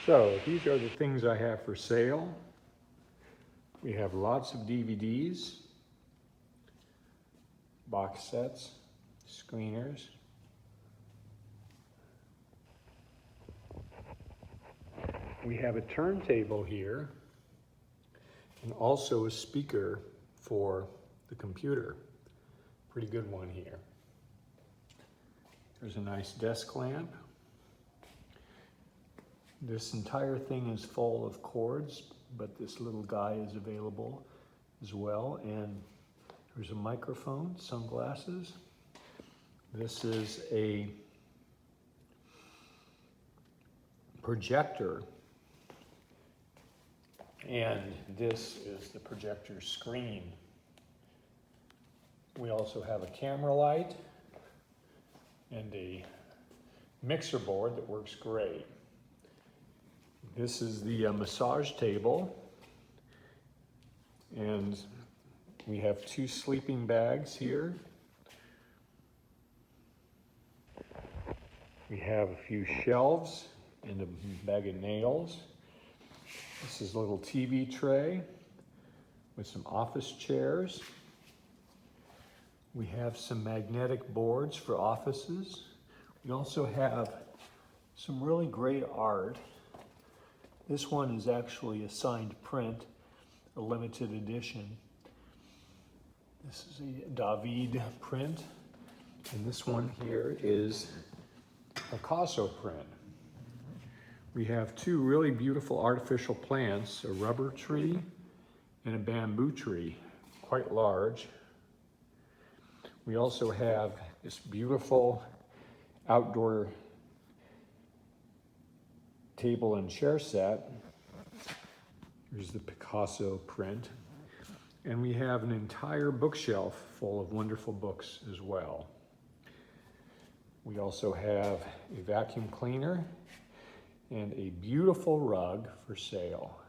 So these are the things I have for sale. We have lots of DVDs, box sets, screeners. We have a turntable here and also a speaker for the computer. Pretty good one here. There's a nice desk lamp. This entire thing is full of cords, but this little guy is available as well. And there's a microphone, sunglasses. This is a projector. And this is the projector screen. We also have a camera light and a mixer board that works great. This is the massage table, and we have 2 sleeping bags here. We have a few shelves and a bag of nails. This is a little TV tray with some office chairs. We have some magnetic boards for offices. We also have some really great art. This one is actually a signed print, a limited edition. This is a David print, and this one here is a Picasso print. We have 2 really beautiful artificial plants, a rubber tree and a bamboo tree, quite large. We also have this beautiful outdoor table and chair set. Here's the Picasso print. And we have an entire bookshelf full of wonderful books as well. We also have a vacuum cleaner and a beautiful rug for sale.